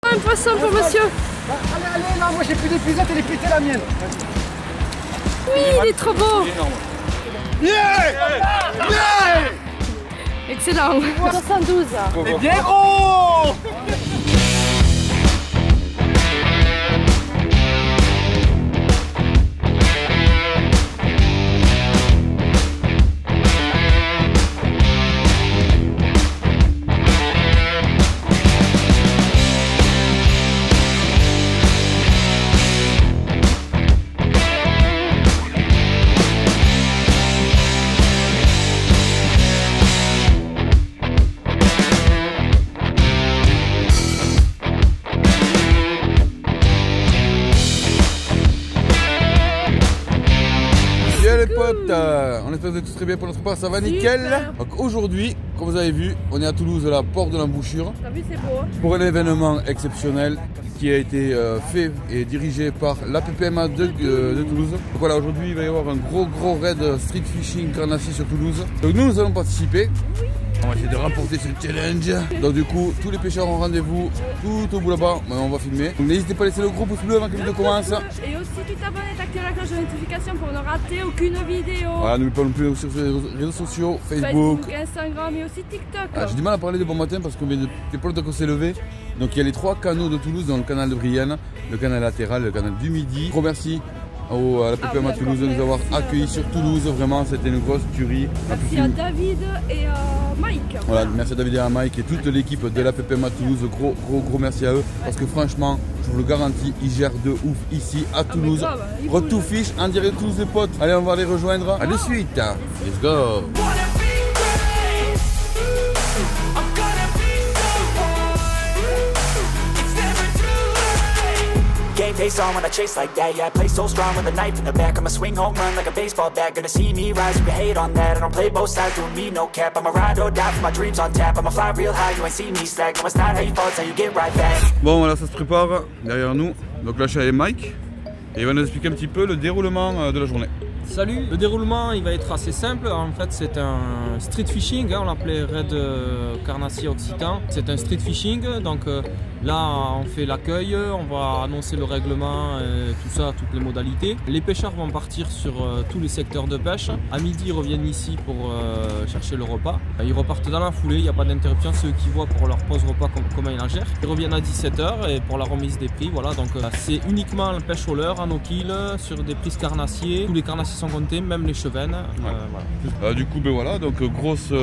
Un poisson pour monsieur. Allez, là, moi j'ai plus d'épuisette et les péter la mienne. Oui, il est trop beau. Excellent. 72. C'est bien gros. Les potes, on espère que vous êtes tous très bien pour notre part, ça va nickel. Donc aujourd'hui, comme vous avez vu, on est à Toulouse, à la porte de l'embouchure. T'as vu, c'est beau. Pour un événement exceptionnel qui a été fait et dirigé par la PPMA de Toulouse. Donc voilà, aujourd'hui il va y avoir un gros raid street fishing carnassier sur Toulouse. Donc nous allons participer. On va essayer de remporter ce challenge. Donc du coup, tous les pêcheurs ont rendez-vous tout au bout là-bas. On va filmer. Donc n'hésitez pas à laisser le gros pouce bleu avant que la vidéo commence. Et aussi, tu t'abonnes et t'actives la cloche de notification pour ne rater aucune vidéo. Voilà, n'oubliez pas non plus sur les réseaux sociaux, Facebook, Instagram et aussi TikTok. J'ai du mal à parler de bon matin parce qu'on vient de pas longtemps qu'on s'est levé. Donc il y a les 3 canaux de Toulouse dans le canal de Brienne, le canal latéral, le canal du Midi. Gros merci à la PPMA Toulouse de nous avoir accueillis sur Toulouse. Vraiment, c'était une grosse tuerie. Merci à David et à Mike. Voilà, merci à David et à Mike et toute l'équipe de la PPMA Toulouse. Gros merci à eux parce que franchement, je vous le garantis, ils gèrent de ouf ici à Toulouse. Road to Fish en direct de Toulouse les potes. Allez, on va les rejoindre. À de suite. Let's go. Game face on when I chase like that. Yeah, I play so strong with a knife in the back. I'ma swing home run like a baseball bat. Gonna see me rise, you can hate on that. I don't play both sides, doing me no cap. I'ma ride or die for my dreams on tap. I'ma fly real high, you ain't see me slack. No, it's not how you fall, it's how you get right back. Bon, voilà, ça se prépare derrière nous. Donc là, je suis avec Mike et il va nous expliquer un petit peu le déroulement de la journée. Salut, le déroulement il va être assez simple. En fait, c'est un street fishing, on l'appelait raid carnassier occitan. C'est un street fishing, donc là on fait l'accueil, on va annoncer le règlement, tout ça, toutes les modalités. Les pêcheurs vont partir sur tous les secteurs de pêche. À midi, ils reviennent ici pour chercher le repas. Ils repartent dans la foulée, il n'y a pas d'interruption. Ceux qui voient pour leur pause repas comment ils la gèrent. Ils reviennent à 17 h et pour la remise des prix, voilà. Donc c'est uniquement la pêche au leurre, en no-kill, sur des prises carnassiers. Tous les carnassiers sont comptés, même les chevennes. Voilà. Du coup, ben voilà, donc grosse.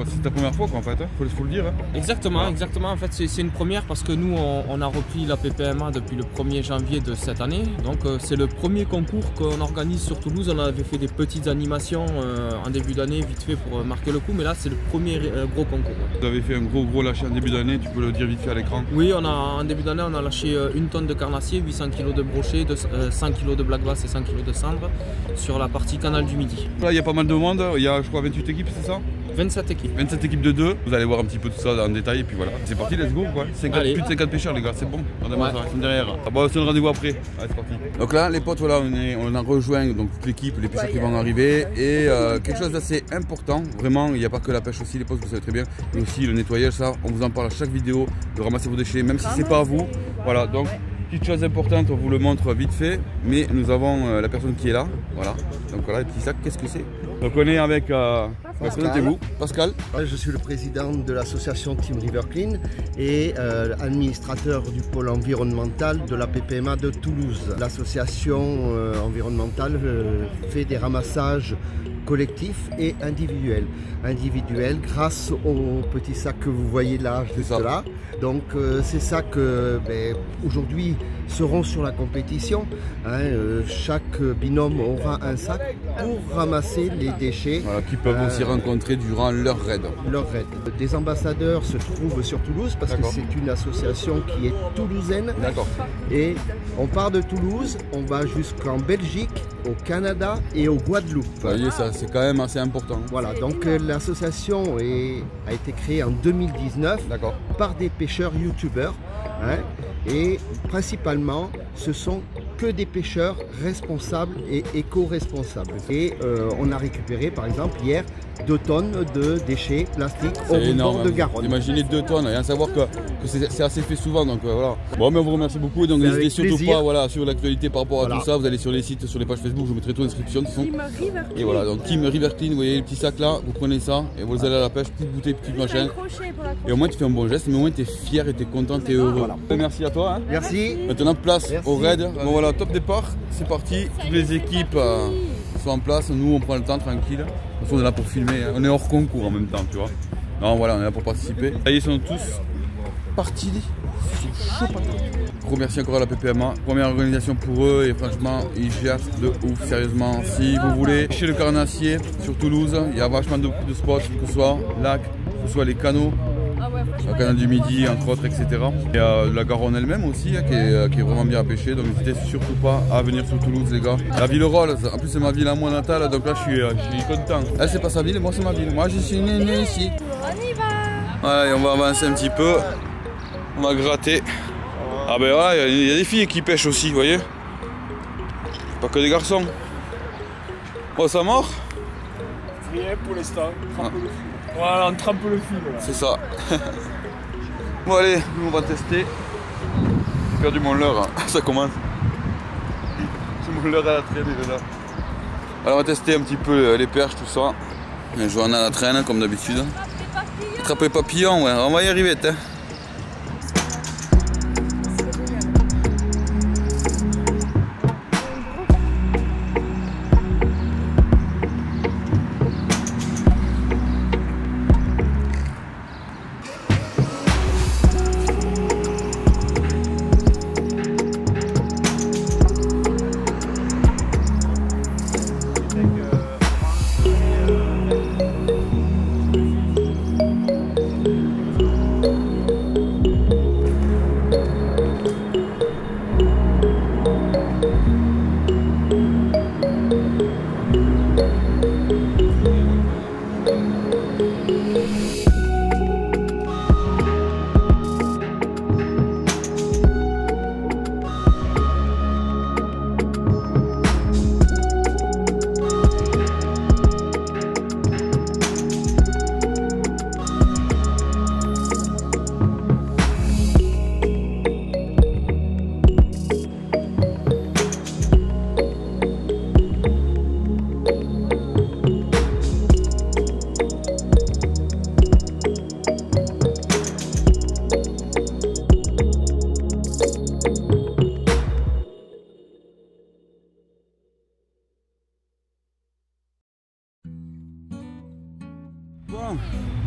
C'est ta première fois quoi en fait, faut le dire. Hein. Exactement, voilà. Exactement. En fait, c'est une première parce que nous, on a repris la PPMA depuis le 1er janvier de cette année. Donc, c'est le premier concours qu'on organise sur Toulouse. On avait fait des petites animations en début d'année, vite fait pour marquer le coup, mais là, c'est le premier gros concours. Vous avez fait un gros lâcher en début d'année, tu peux le dire vite fait à l'écran? Oui, en début d'année, on a lâché 1 tonne de carnassier, 800 kg de brochet, 100 kg de black bass et 100 kg de cendre sur la partie canal du Midi. Là, il y a pas mal de monde, il y a je crois 28 équipes, c'est ça? 27 équipes. 27 équipes de 2, vous allez voir un petit peu tout ça en détail et puis voilà. C'est parti, let's go quoi. Plus de 50 pêcheurs les gars, c'est bon. On démarre ça, ils sont derrière. Ah bah c'est le rendez-vous après. Allez, c'est parti. Donc là les potes, voilà, on a rejoint donc toute l'équipe, les pêcheurs qui vont arriver. Et quelque chose d'assez important, vraiment, il n'y a pas que la pêche aussi les potes, vous savez très bien, mais aussi le nettoyage, ça, on vous en parle à chaque vidéo, de ramasser vos déchets, même si c'est pas à vous. Voilà, donc petite chose importante, on vous le montre vite fait, mais nous avons la personne qui est là, voilà. Donc voilà, les petits sacs, qu'est-ce que c'est? Donc on est avec, présentez-vous, Pascal. Je suis le président de l'association Team River Clean et administrateur du pôle environnemental de la PPMA de Toulouse. L'association environnementale fait des ramassages collectifs et individuels. Individuels grâce aux petits sacs que vous voyez là, juste là. Donc c'est ça que aujourd'hui seront sur la compétition. Chaque binôme aura un sac pour ramasser les déchets. Voilà, qui peuvent aussi rencontrer durant leur raid. Des ambassadeurs se trouvent sur Toulouse parce que c'est une association qui est toulousaine. D'accord. Et on part de Toulouse, on va jusqu'en Belgique, au Canada et au Guadeloupe. Vous voyez, ça c'est quand même assez important. Voilà, donc l'association a été créée en 2019. D'accord. par des pêcheurs youtubeurs, hein, et principalement ce sont que des pêcheurs responsables et éco-responsables. Et on a récupéré par exemple hier 2 tonnes de déchets plastiques au bord de Garonne. Imaginez 2 tonnes, et à savoir que c'est assez fait souvent, donc voilà. Bon, mais on vous remercie beaucoup, donc n'hésitez surtout pas, voilà, sur l'actualité par rapport à tout ça, vous allez sur les sites, sur les pages Facebook, je vous mettrai tout en description. Et voilà, donc Team River Clean, vous voyez les petits sacs là, vous prenez ça, et vous allez à la pêche, petite bouteille, petite machin. Et au moins tu fais un bon geste, mais au moins tu es fier et tu es content, tu es heureux. Voilà. Merci à toi. Hein. Merci. Maintenant place au raid. Bon voilà, top départ, c'est parti. Toutes les équipes sont en place, nous on prend le temps tranquille. De toute façon on est là pour filmer, on est hors concours en même temps, tu vois. Non voilà, on est là pour participer. Là ils sont tous partis, ils sont chauds patates. Gros merci encore à la PPMA, première organisation pour eux et franchement ils gèrent de ouf, sérieusement. Si vous voulez chez le Carnassier sur Toulouse, il y a vachement de spots, que ce soit lac, que ce soit les canaux. Le canal du Midi, entre autres, etc. Il y a la Garonne elle-même aussi, qui est vraiment bien à pêcher. Donc n'hésitez surtout pas à venir sur Toulouse, les gars. La ville Rolls, en plus c'est ma ville à moi natale, donc là je suis content. Elle c'est pas sa ville, moi c'est ma ville. Moi je suis né ici. On y va. Voilà, et on va avancer un petit peu. On va gratter. Ah ben voilà, il y a des filles qui pêchent aussi, vous voyez. Pas que des garçons. Oh, ça mort? Rien pour l'instant. Voilà, on trempe le fil. C'est ça. Bon allez, nous on va tester. J'ai perdu mon leurre, hein. Ça commence. J'ai mon leurre à la traîne déjà. Alors on va tester un petit peu les perches, tout ça. Johanna à la traîne comme d'habitude. Attraper les papillons, ouais, on va y arriver. Hein.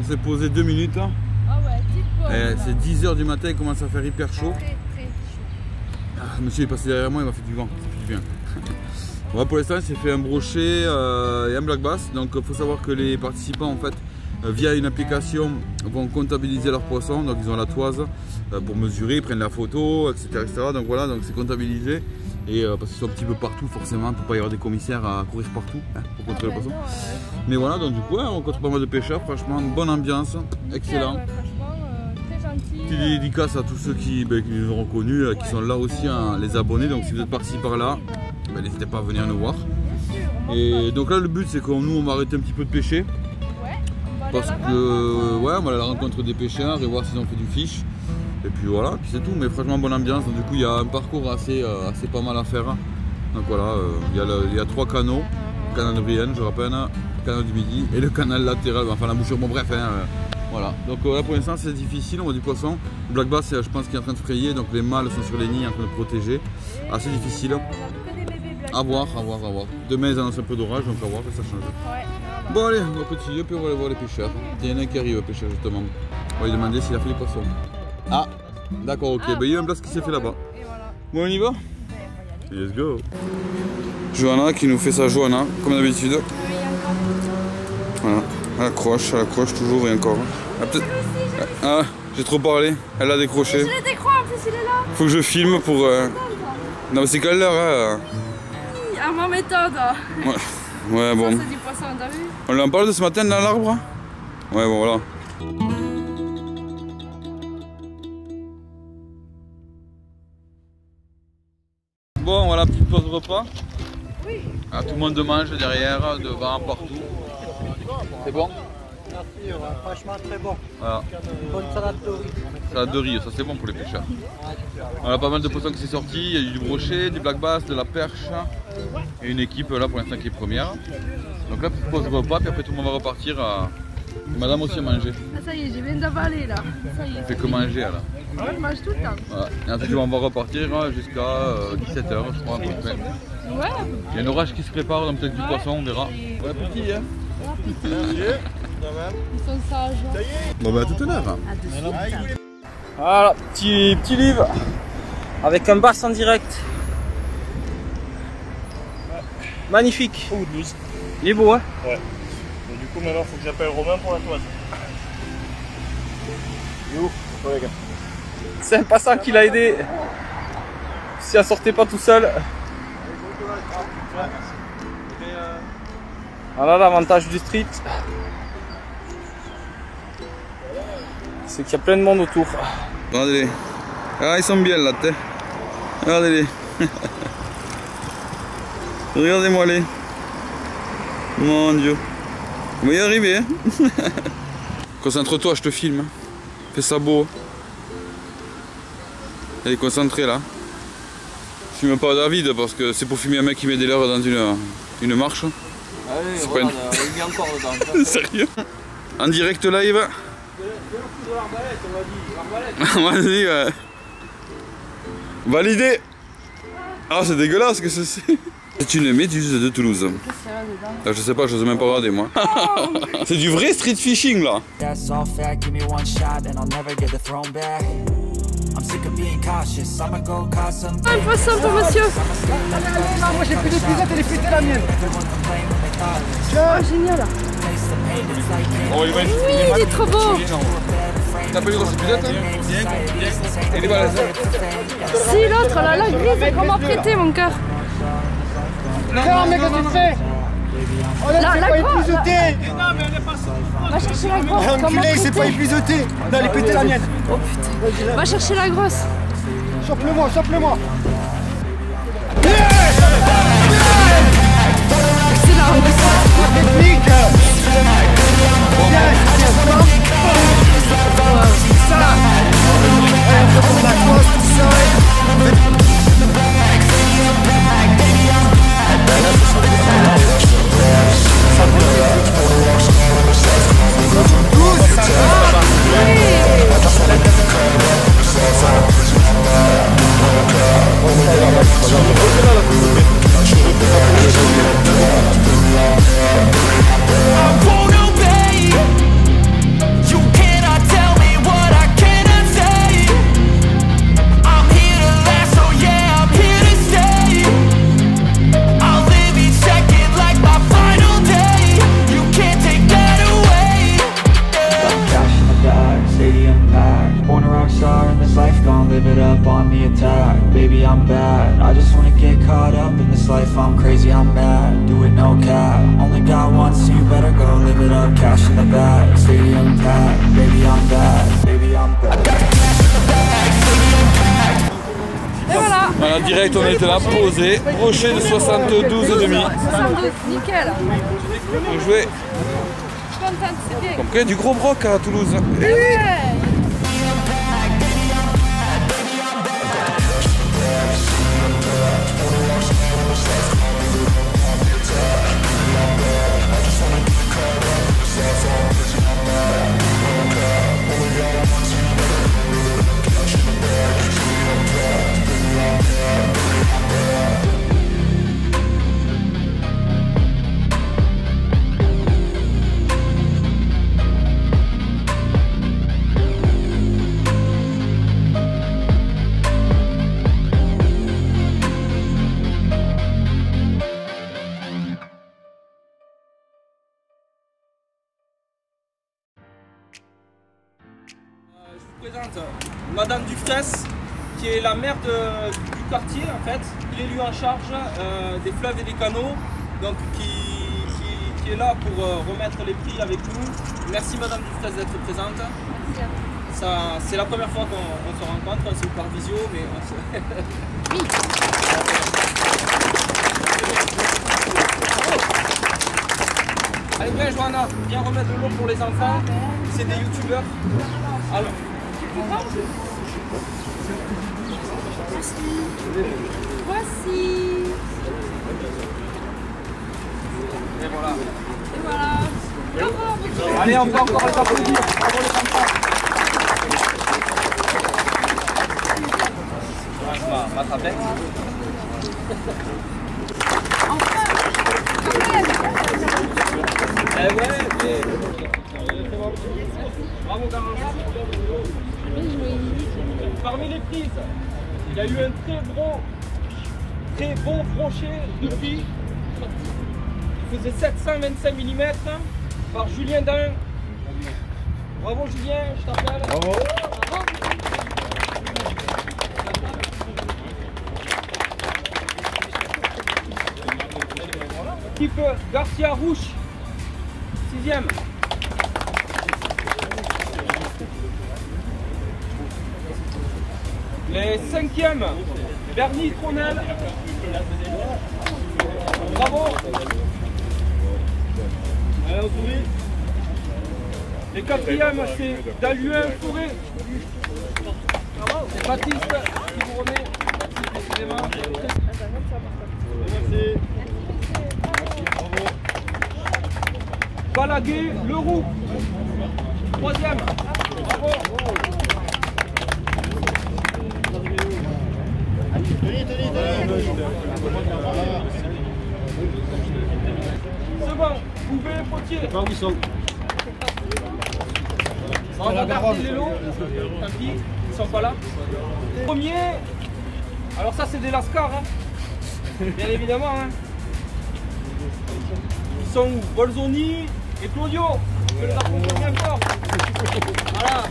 On s'est posé 2 minutes là. Ah ouais, petite pause. C'est 10 h du matin, il commence à faire hyper chaud. Très chaud. Ah, monsieur est passé derrière moi, il m'a fait du vent, ça fait du bien. Ouais, pour l'instant, il s'est fait un brochet et un black bass. Donc il faut savoir que les participants en fait via une application vont comptabiliser leurs poissons. Donc ils ont la toise pour mesurer, ils prennent la photo, etc. Donc voilà, donc c'est comptabilisé. Et parce qu'ils sont un petit peu partout forcément, pour pas y avoir des commissaires à courir partout hein, pour contrôler le poisson. Mais voilà, donc du coup ouais, on rencontre pas mal de pêcheurs, franchement, bonne ambiance, excellent. Ouais, franchement, très gentil. Petite dédicace à tous ceux qui nous ont reconnus, qui sont là aussi, hein, les abonnés. Donc si vous êtes par-ci par-là, n'hésitez pas à venir nous voir. Et donc là le but c'est que nous on va arrêter un petit peu de pêcher. Parce que ouais, on va aller à la rencontre des pêcheurs et voir s'ils ont fait du fish. Et puis voilà, puis c'est tout, mais franchement bonne ambiance. Donc, du coup il y a un parcours assez pas mal à faire. Donc voilà, il y a 3 canaux, le canal de Brienne, je rappelle, le canal du Midi et le canal latéral, enfin la bouchure, bon bref, hein, voilà. Donc là pour l'instant c'est difficile, on voit du poisson. Le black bass je pense qu'il est en train de frayer, donc les mâles sont sur les nids en train de protéger. Assez difficile. À voir. Demain ils annoncent un peu d'orage, donc à voir que ça change. Bon allez, on va continuer, puis on va aller voir les pêcheurs. Il y en a un qui arrive, pêcheur justement. On va lui demander s'il a fait les poissons. Ah, d'accord, ok. Il y a un place qui s'est fait là-bas. Bon, on y va? Let's go. Johanna qui nous fait sa Johanna, comme d'habitude. Voilà, elle accroche toujours et encore. Ah, j'ai trop parlé, elle a décroché. Je l'ai décroché, en plus il est là. Faut que je filme pour... Non mais c'est quelle heure hein? À ma méthode. Ouais bon. Ça c'est du poisson, t'as vu? On en parle de ce matin dans l'arbre? Ouais bon voilà. bon, voilà, petite pause repas. Oui. Ah, tout le monde mange derrière, devant, partout. C'est bon? Merci, franchement très bon. Voilà. Bonne salade de riz. Salade de riz, ça c'est bon pour les pêcheurs. On a pas mal de poissons qui sont sortis, il y a du brochet, du black bass, de la perche et une équipe là pour l'instant qui est première. Donc là, petite pause repas, puis après tout le monde va repartir. Et madame aussi a mangé. Ah, ça y est, j'ai viens d'avaler là. Ça y est. Elle fait que manger là. Je mange tout le temps. Voilà. Et ensuite on va repartir jusqu'à 17 h je crois à peu près. Ouais. Il y a un orage qui se prépare, donc peut-être du poisson, on verra. Bon appétit hein. Ils sont sages. Bon bah à tout à l'heure. À de suite. Voilà, petit livre avec un bass en direct. Magnifique. Ou 12. Il est beau, hein? Ouais. Et du coup, maintenant, il faut que j'appelle Romain pour la toise. Il est où? Ouais, gars. C'est un passant qui l'a aidé. Si elle sortait pas tout seul. Voilà l'avantage du street. C'est qu'il y a plein de monde autour. Regardez-les. Ah, ils sont bien là, t'es. Regardez-les. Regardez-moi les. Mon Dieu. On va y arriver, hein. Concentre-toi, je te filme. Fais ça beau. Elle est concentrée là. Je filme pas David parce que c'est pour filmer un mec qui met des leurres dans une marche. Allez, C'est regarde, pas il est encore dedans. Sérieux? En direct live. Vas-y, ouais. Validé. Ah, c'est dégueulasse que c'est. C'est une méduse de Toulouse. Ah, je sais pas, je n'ose même pas regarder moi. C'est du vrai street fishing là. That's all fact, give me one shot and I'll never get the throne back. I'm sick of being cautious, I'ma go cause some. Un poisson pour monsieur. Non, moi j'ai plus d'épuisette, elle est pétée la mienne. Oh, génial. Oh, il va être... Oui, il est trop beau. T'as pas eu grosse épisode hein? Il est balèze. Si, l'autre, là, la grise, qu'on m'a prêté, mon cœur. Non, mais qu'est-ce que tu fais? Oh là, c'est pas grosse, épuiseté. Va chercher la grosse. Enculé, c'est pas épuiseté. Non, elle est pétée la mienne. Oh putain. Va chercher la grosse. Chope-le-moi, chope-le-moi. Excellent. Technique. Voilà, direct, on était là, posé, brochet de 72,5. 72, nickel. On jouait. Je suis contente, c'est bien. Comme qu'il y a du gros broc à Toulouse. Ouais. Je vous présente Madame Dufresne, qui est la maire du quartier en fait. Il est élu en charge des fleuves et des canaux, donc qui est là pour remettre les prix avec nous. Merci Madame Dufresne d'être présente. C'est la première fois qu'on se rencontre, c'est par visio, mais on se... Allez, viens Johanna, viens remettre de l'eau pour les enfants. C'est des youtubeurs. Alors. Voici. Et voilà. Et voilà. Bravo. Allez, on peut encore les applaudir. Bravo les enfants. Ma tablette. Enfin. Quand même. Eh ouais, mais... Bravo Garance. Parmi les prises, il y a eu un très bon crochet de prix. Il faisait 725 mm par Julien Dain. Bravo Julien, je t'appelle. Bravo. Type Garcia Rouge, 6e. Les 5e, Bernie Tronel. Bravo. Les 4e, c'est Daluin Forêt. C'est Baptiste qui vous remet. Excusez-moi. Merci. Balaguer Leroux. 3e. Bravo. Second, Bouvet Potier. Pas où ils sont. On va regarder les lots. Tant pis, ils sont pas là. Premier. Alors ça c'est des Lascars, hein. Bien évidemment. Hein. Ils sont où? Bolzoni et Claudio. Je les apprends bien fort. Voilà.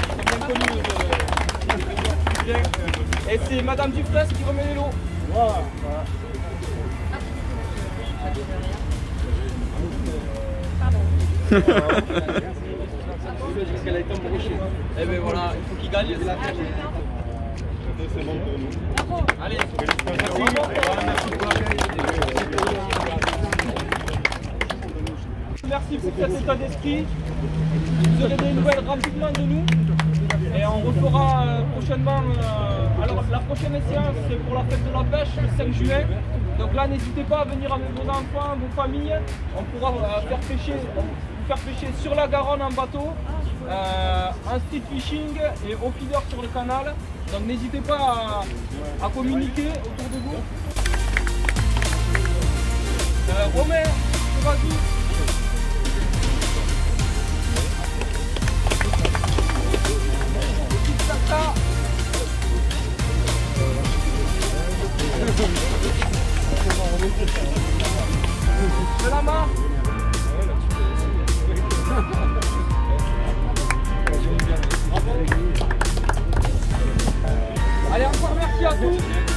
Ils sont bien connus. Et c'est Madame Dufresne qui remet les lots. Voilà. Et ben voilà, il faut qu'il gagne. C'est bon pour nous. Allez, merci pour cet état d'esprit. Vous aurez des nouvelles rapidement de nous. Et on refera prochainement. Alors la prochaine séance c'est pour la fête de la pêche le 5 juin. Donc là n'hésitez pas à venir avec vos enfants, vos familles. On pourra vous faire pêcher sur la Garonne en bateau, en street fishing et au feeder sur le canal. Donc n'hésitez pas à communiquer autour de vous. Romain, vas-y. De la main. Allez, encore merci à tous.